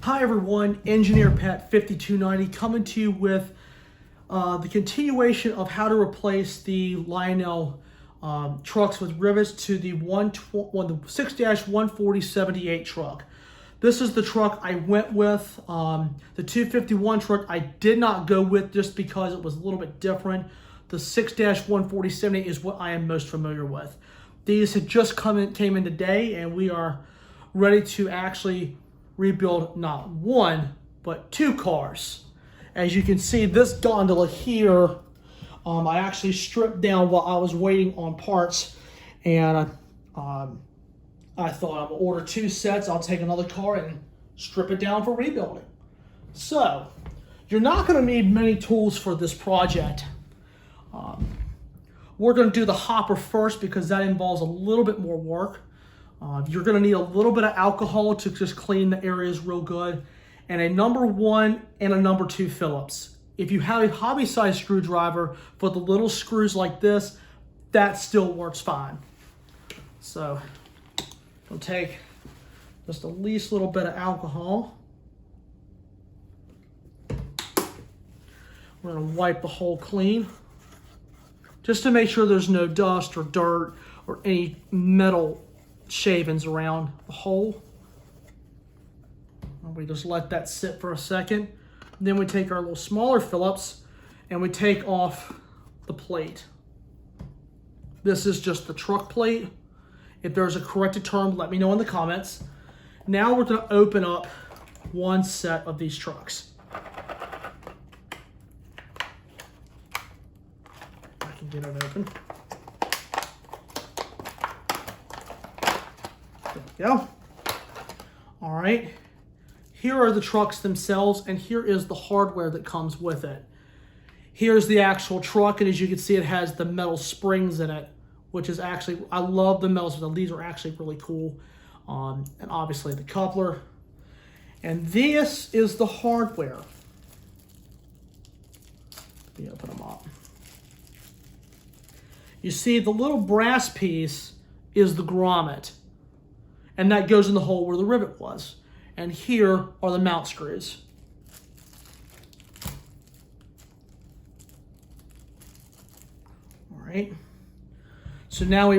Hi everyone, Engineer Pat 5290 coming to you with the continuation of how to replace the Lionel trucks with rivets to the 6-140/78 truck. This is the truck I went with. The 251 truck I did not go with just because it was a little bit different. The 6-140/78 is what I am most familiar with. These had just came in today, and we are ready to actually rebuild not one, but two cars. As you can see, this gondola here, I actually stripped down while I was waiting on parts, and I thought I'm gonna order two sets. I'll take another car and strip it down for rebuilding. So, you're not gonna need many tools for this project. We're gonna do the hopper first because that involves a little bit more work. You're going to need a little bit of alcohol to just clean the areas real good, and a number 1 and a number 2 Phillips. If you have a hobby size screwdriver for the little screws like this, that still works fine. So we'll take just the least little bit of alcohol. We're going to wipe the hole clean just to make sure there's no dust or dirt or any metal shavings around the hole. And we just let that sit for a second. Then we take our little smaller Phillips and we take off the plate. This is just the truck plate. If there's a corrected term, let me know in the comments. Now we're going to open up one set of these trucks. I can get it open. There we go. All right, here are the trucks themselves, and here is the hardware that comes with it. Here's the actual truck, and as you can see, it has the metal springs in it, which is actually, I love the metals. These are actually really cool. And obviously the coupler. And this is the hardware. Let me open them up. You see, the little brass piece is the grommet, and that goes in the hole where the rivet was. And here are the mount screws. All right. So now we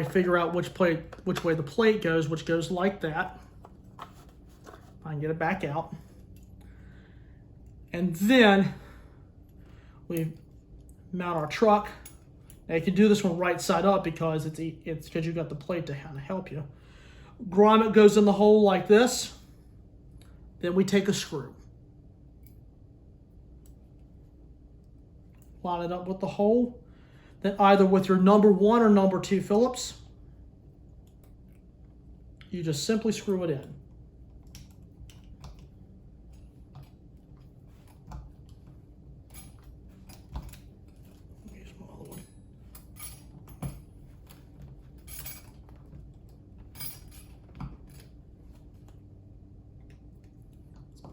figure out which way the plate goes, which goes like that. I can get it back out. And then we mount our truck. Now you can do this one right side up because it's because you've got the plate to kind of help you. Grommet goes in the hole like this. Then we take a screw. Line it up with the hole. Then either with your number 1 or number 2 Phillips, you just simply screw it in.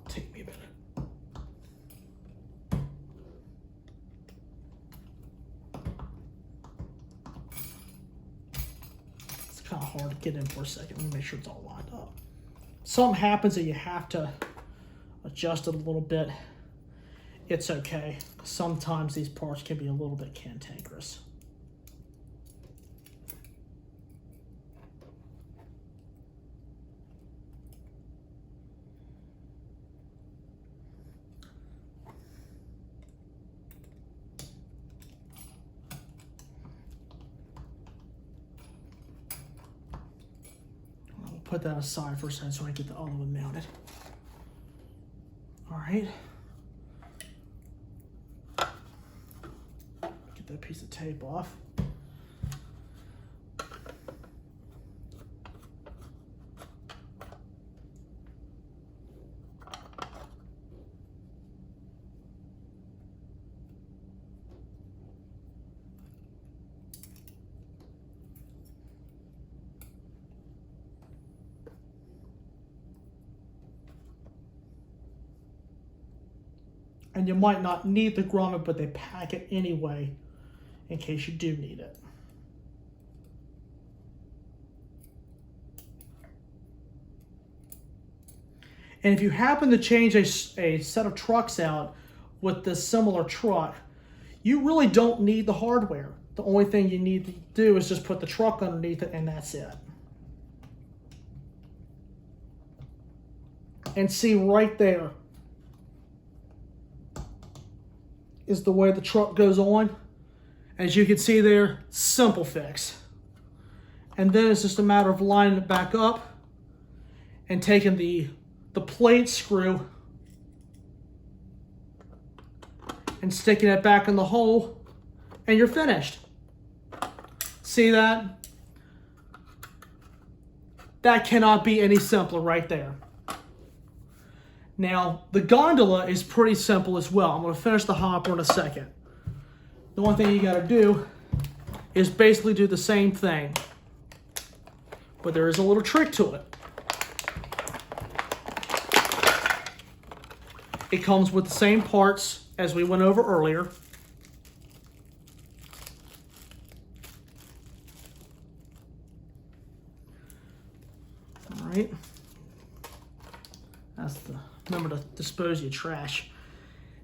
Take me a minute. It's kind of hard to get in for a second. Let me make sure it's all lined up. Something happens that you have to adjust it a little bit. It's okay. Sometimes these parts can be a little bit cantankerous. Put that aside for a second so I get the other one mounted. All right. Get that piece of tape off. And you might not need the grommet, but they pack it anyway in case you do need it. And if you happen to change a set of trucks out with this similar truck, you really don't need the hardware. The only thing you need to do is just put the truck underneath it, and that's it. And see, right there is the way the truck goes on. As you can see there, simple fix. And then it's just a matter of lining it back up and taking the plate screw and sticking it back in the hole, and you're finished. See that? That cannot be any simpler right there. Now, the gondola is pretty simple as well. I'm going to finish the hopper in a second. The one thing you got to do is basically do the same thing, but there is a little trick to it. It comes with the same parts as we went over earlier. All right. Remember to dispose of your trash.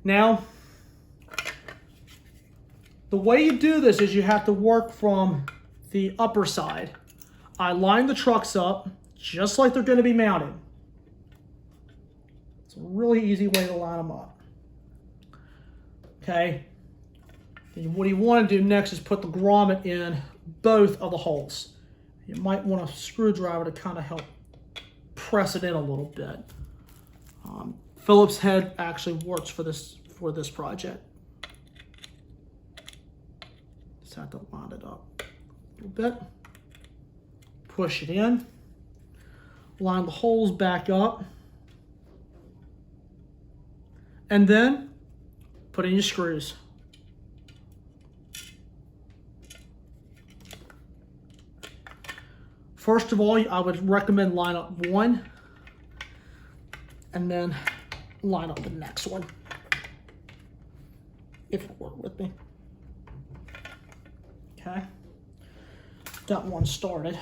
Now, the way you do this is you have to work from the upper side. I line the trucks up just like they're going to be mounted. It's a really easy way to line them up. Okay. And what you want to do next is put the grommet in both of the holes. You might want a screwdriver to kind of help press it in a little bit. Phillips head actually works for this project. Just have to line it up a little bit. Push it in. Line the holes back up. And then put in your screws. First of all, I would recommend line up one and then line up the next one, if it worked with me. Okay, got one started.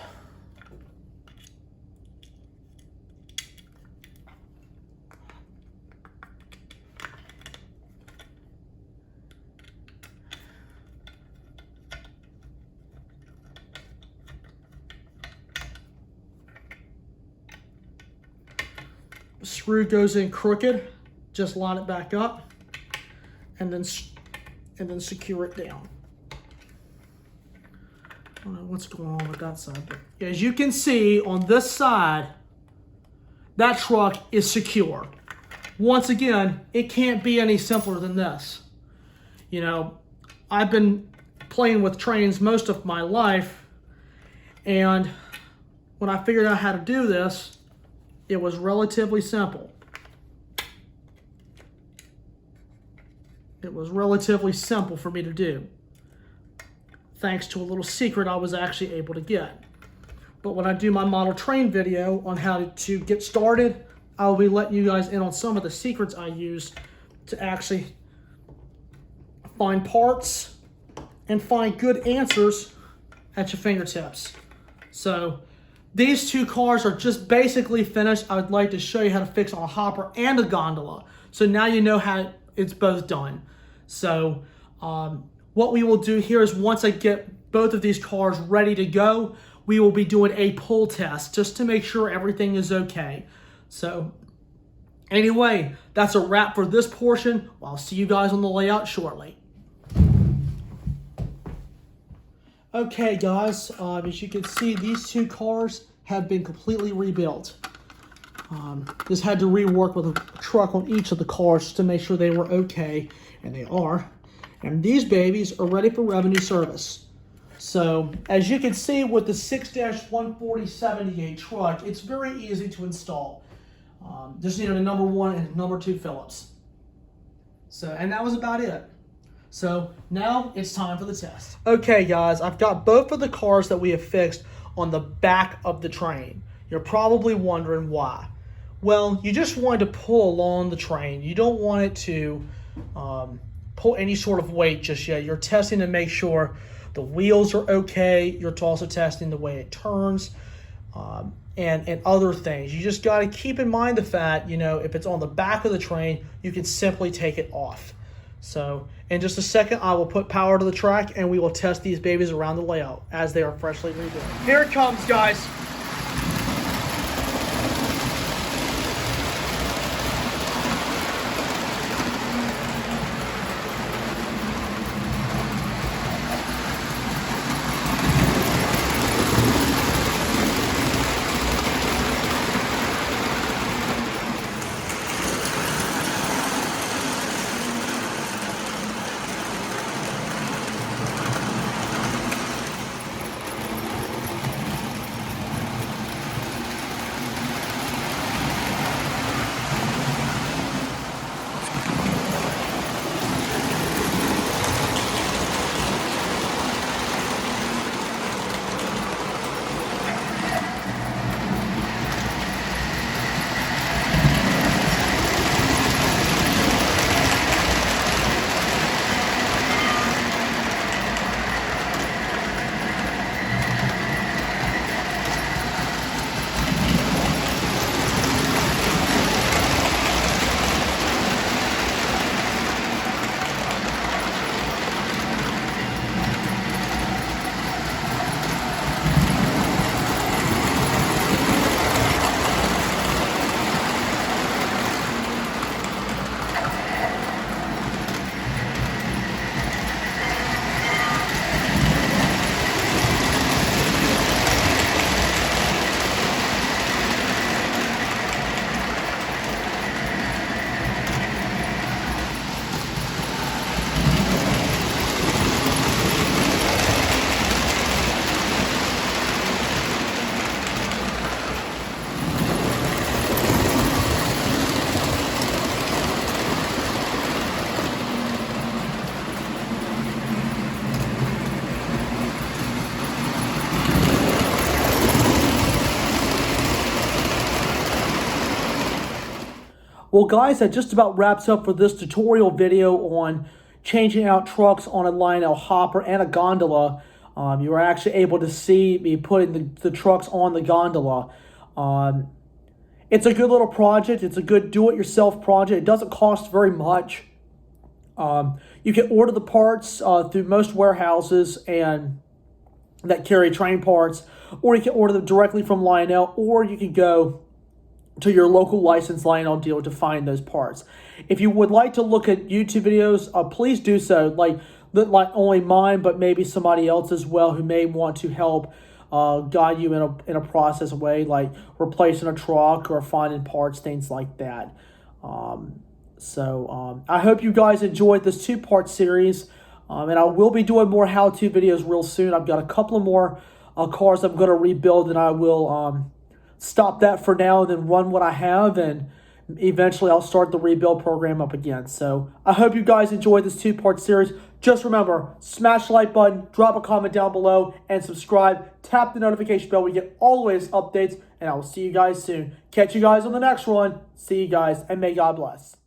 Screw goes in crooked, just line it back up and then secure it down. I don't know what's going on with that side, but as you can see on this side, that truck is secure. Once again, it can't be any simpler than this. You know, I've been playing with trains most of my life, and when I figured out how to do this, it was relatively simple. It was relatively simple for me to do, thanks to a little secret I was actually able to get. But when I do my model train video on how to get started, I'll be letting you guys in on some of the secrets I use to actually find parts and find good answers at your fingertips. So these two cars are just basically finished. I would like to show you how to fix on a hopper and a gondola. So now you know how it's both done. So what we will do here is once I get both of these cars ready to go, we will be doing a pull test just to make sure everything is okay. So anyway, that's a wrap for this portion. I'll see you guys on the layout shortly. Okay guys, as you can see, these two cars have been completely rebuilt. Just had to rework with a truck on each of the cars to make sure they were okay, and they are. And these babies are ready for revenue service. So, as you can see with the 6-140/78 truck, it's very easy to install. Just needed a number 1 and number 2 Phillips. So, and that was about it. So now it's time for the test. Okay guys, I've got both of the cars that we have fixed on the back of the train. You're probably wondering why. Well, you just wanted to pull along the train. You don't want it to pull any sort of weight just yet. You're testing to make sure the wheels are okay. You're also testing the way it turns. and other things. You just got to keep in mind the fact, you know, if it's on the back of the train, you can simply take it off. So in just a second, I will put power to the track and we will test these babies around the layout as they are freshly rebuilt. Here it comes, guys. Well, guys, that just about wraps up for this tutorial video on changing out trucks on a Lionel hopper and a gondola. You were actually able to see me putting the trucks on the gondola. It's a good little project. It's a good do-it-yourself project. It doesn't cost very much. You can order the parts through most warehouses and that carry train parts, or you can order them directly from Lionel, or you can go to your local licensed Lionel dealer to find those parts. If you would like to look at YouTube videos, please do so. Like only mine, but maybe somebody else as well who may want to help guide you in a process way, like replacing a truck or finding parts, things like that. I hope you guys enjoyed this two-part series, and I will be doing more how-to videos real soon. I've got a couple of more cars I'm going to rebuild, and I will stop that for now and then run what I have, and eventually I'll start the rebuild program up again. So I hope you guys enjoyed this two-part series. Just remember, smash the like button, drop a comment down below, and subscribe. Tap the notification bell. We get all the latest updates, and I will see you guys soon. Catch you guys on the next one. See you guys, and may God bless.